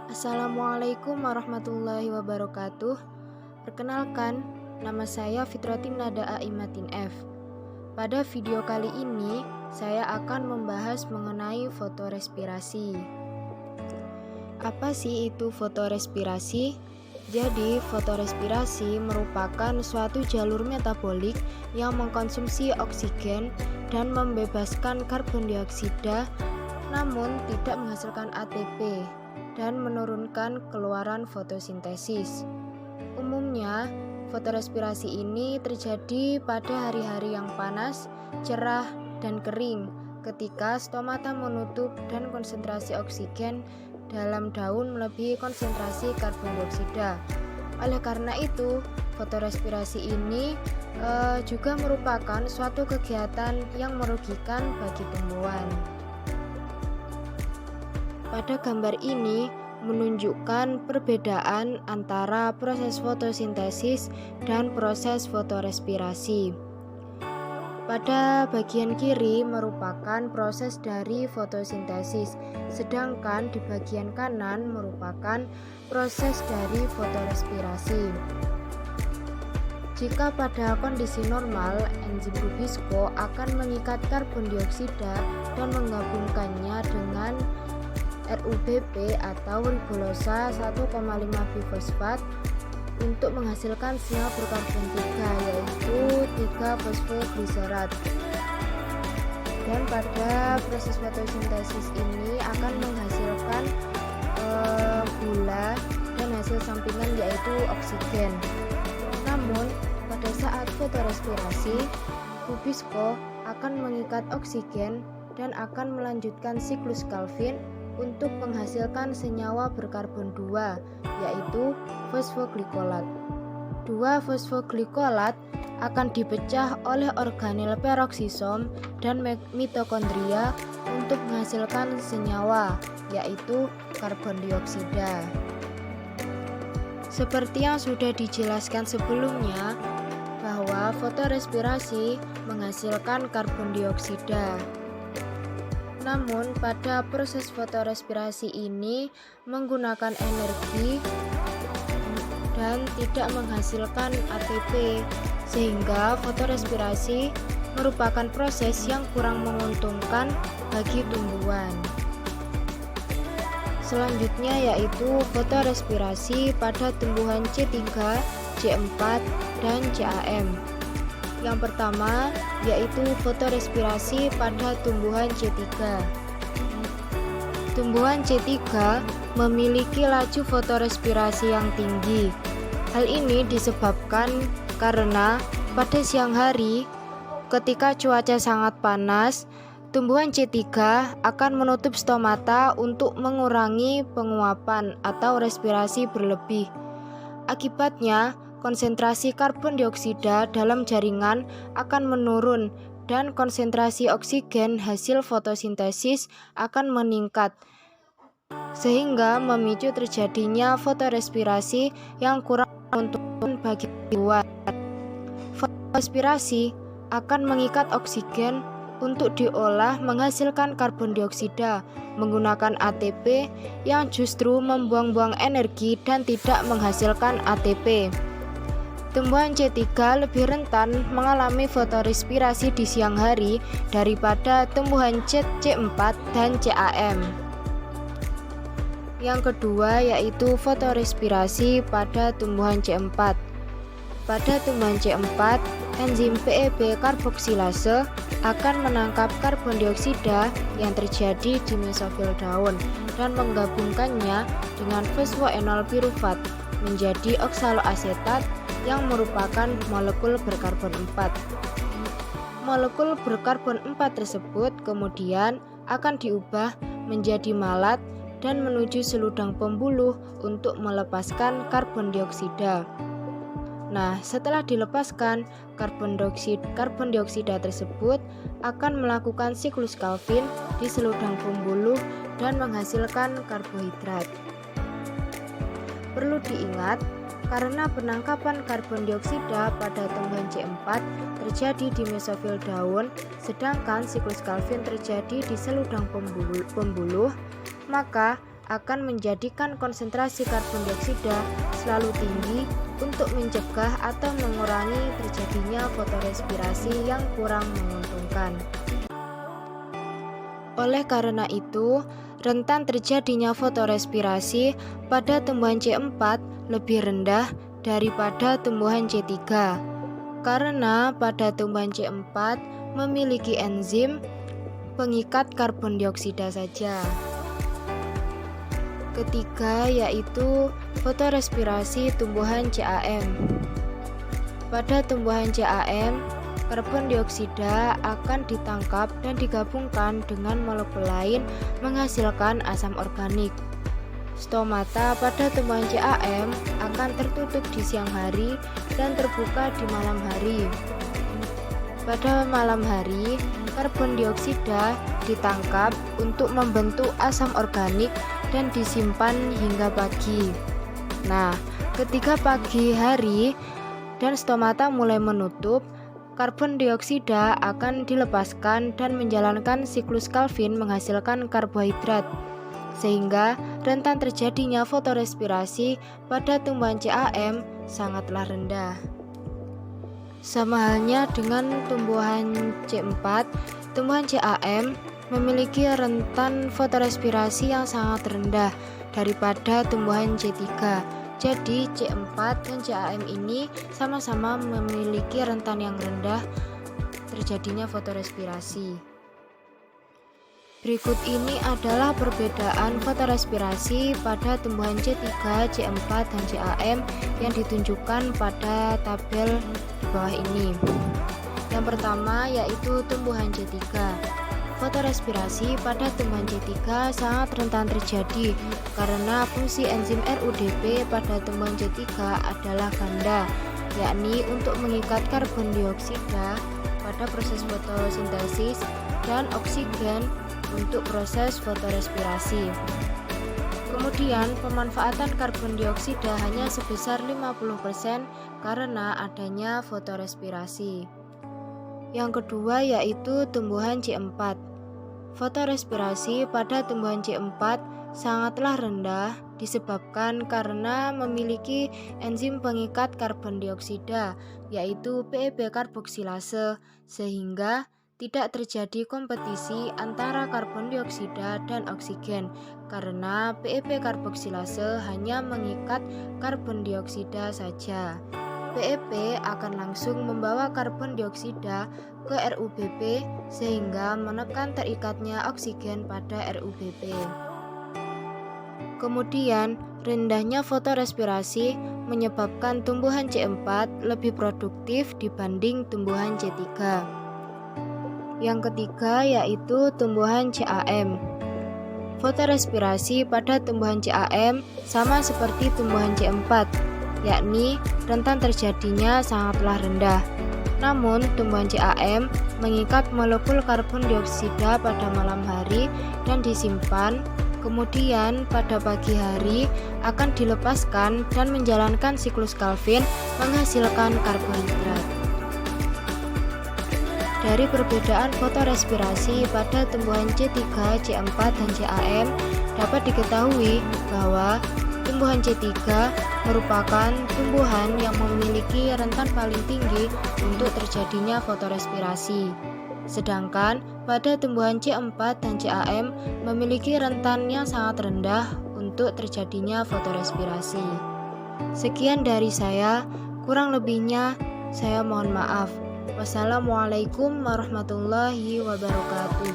Assalamualaikum warahmatullahi wabarakatuh. Perkenalkan, nama saya Fitrotin Nada Aimatin F. Pada video kali ini, saya akan membahas mengenai fotorespirasi. Apa sih itu fotorespirasi? Jadi, fotorespirasi merupakan suatu jalur metabolik yang mengkonsumsi oksigen dan membebaskan karbon dioksida, namun tidak menghasilkan ATP dan menurunkan keluaran fotosintesis. Umumnya, fotorespirasi ini terjadi pada hari-hari yang panas, cerah, dan kering ketika stomata menutup dan konsentrasi oksigen dalam daun melebihi konsentrasi karbon dioksida. Oleh karena itu, fotorespirasi ini juga merupakan suatu kegiatan yang merugikan bagi tumbuhan. Pada gambar ini menunjukkan perbedaan antara proses fotosintesis dan proses fotorespirasi. Pada bagian kiri merupakan proses dari fotosintesis, sedangkan di bagian kanan merupakan proses dari fotorespirasi. Jika pada kondisi normal, enzim Rubisco akan mengikat karbon dioksida dan menggabungkannya dengan RUBP atau ribosa 1,5 bifosfat untuk menghasilkan senyawa berkarbon 3, yaitu 3-fosfogliserat. Dan pada proses fotosintesis ini akan menghasilkan gula dan hasil sampingan yaitu oksigen. Namun pada saat fotorespirasi, Rubisco akan mengikat oksigen dan akan melanjutkan siklus Calvin untuk menghasilkan senyawa berkarbon 2, yaitu fosfoglykolat. 2-fosfoglykolat akan dipecah oleh organel peroksisom dan mitokondria untuk menghasilkan senyawa, yaitu karbon dioksida. Seperti yang sudah dijelaskan sebelumnya, bahwa fotorespirasi menghasilkan karbon dioksida. Namun pada proses fotorespirasi ini menggunakan energi dan tidak menghasilkan ATP, sehingga fotorespirasi merupakan proses yang kurang menguntungkan bagi tumbuhan. Selanjutnya yaitu fotorespirasi pada tumbuhan C3, C4, dan CAM. Yang pertama yaitu fotorespirasi pada tumbuhan C3. Tumbuhan C3 memiliki laju fotorespirasi yang tinggi. Hal ini disebabkan karena pada siang hari ketika cuaca sangat panas, tumbuhan C3 akan menutup stomata untuk mengurangi penguapan atau respirasi berlebih. Akibatnya, konsentrasi karbon dioksida dalam jaringan akan menurun dan konsentrasi oksigen hasil fotosintesis akan meningkat, sehingga memicu terjadinya fotorespirasi yang kurang menguntungkan bagi tumbuhan. Fotorespirasi akan mengikat oksigen untuk diolah menghasilkan karbon dioksida menggunakan ATP yang justru membuang-buang energi dan tidak menghasilkan ATP. Tumbuhan C3 lebih rentan mengalami fotorespirasi di siang hari daripada tumbuhan C4 dan CAM. Yang kedua yaitu fotorespirasi pada tumbuhan C4. Pada tumbuhan C4, enzim PEB karboksilase akan menangkap karbon dioksida yang terjadi di mesofil daun dan menggabungkannya dengan fosfoenol pirufat menjadi oksaloasetat yang merupakan molekul berkarbon 4. Molekul berkarbon 4 tersebut kemudian akan diubah menjadi malat dan menuju seludang pembuluh untuk melepaskan karbon dioksida. Nah, setelah dilepaskan, karbon dioksida tersebut akan melakukan siklus Calvin di seludang pembuluh dan menghasilkan karbohidrat. Perlu diingat, karena penangkapan karbon dioksida pada tumbuhan C4 terjadi di mesofil daun, sedangkan siklus Calvin terjadi di seludang pembuluh, maka akan menjadikan konsentrasi karbon dioksida selalu tinggi untuk mencegah atau mengurangi terjadinya fotorespirasi yang kurang menguntungkan. Oleh karena itu, rentan terjadinya fotorespirasi pada tumbuhan C4 lebih rendah daripada tumbuhan C3, karena pada tumbuhan C4 memiliki enzim pengikat karbon dioksida saja. Ketiga yaitu fotorespirasi tumbuhan CAM. Pada tumbuhan CAM, karbon dioksida akan ditangkap dan digabungkan dengan molekul lain menghasilkan asam organik. Stomata pada tumbuhan CAM akan tertutup di siang hari dan terbuka di malam hari. Pada malam hari, karbon dioksida ditangkap untuk membentuk asam organik dan disimpan hingga pagi. Nah, ketika pagi hari dan stomata mulai menutup, karbon dioksida akan dilepaskan dan menjalankan siklus Calvin menghasilkan karbohidrat, sehingga rentan terjadinya fotorespirasi pada tumbuhan CAM sangatlah rendah. Sama halnya dengan tumbuhan C4, tumbuhan CAM memiliki rentan fotorespirasi yang sangat rendah daripada tumbuhan C3. Jadi C4 dan CAM ini sama-sama memiliki rentan yang rendah terjadinya fotorespirasi. Berikut ini adalah perbedaan fotorespirasi pada tumbuhan C3, C4, dan CAM yang ditunjukkan pada tabel di bawah ini. Yang pertama yaitu tumbuhan C3. Fotorespirasi pada tumbuhan C3 sangat rentan terjadi karena fungsi enzim RUDP pada tumbuhan C3 adalah ganda, yakni untuk mengikat karbon dioksida pada proses fotosintesis dan oksigen untuk proses fotorespirasi. Kemudian pemanfaatan karbon dioksida hanya sebesar 50% karena adanya fotorespirasi. Yang kedua yaitu tumbuhan C4. Fotorespirasi pada tumbuhan C4 sangatlah rendah disebabkan karena memiliki enzim pengikat karbon dioksida yaitu PEP karboksilase, sehingga tidak terjadi kompetisi antara karbon dioksida dan oksigen karena PEP karboksilase hanya mengikat karbon dioksida saja. PEP akan langsung membawa karbon dioksida ke RUBP sehingga menekan terikatnya oksigen pada RUBP. Kemudian, rendahnya fotorespirasi menyebabkan tumbuhan C4 lebih produktif dibanding tumbuhan C3. Yang ketiga yaitu tumbuhan CAM. Fotorespirasi pada tumbuhan CAM sama seperti tumbuhan C4, yakni rentan terjadinya sangatlah rendah. Namun, tumbuhan CAM mengikat molekul karbon dioksida pada malam hari dan disimpan, kemudian pada pagi hari akan dilepaskan dan menjalankan siklus Calvin menghasilkan karbohidrat. Dari perbedaan fotorespirasi pada tumbuhan C3, C4, dan CAM dapat diketahui bahwa tumbuhan C3 merupakan tumbuhan yang memiliki rentan paling tinggi untuk terjadinya fotorespirasi. Sedangkan pada tumbuhan C4 dan CAM memiliki rentan yang sangat rendah untuk terjadinya fotorespirasi. Sekian dari saya, kurang lebihnya saya mohon maaf. Wassalamualaikum warahmatullahi wabarakatuh.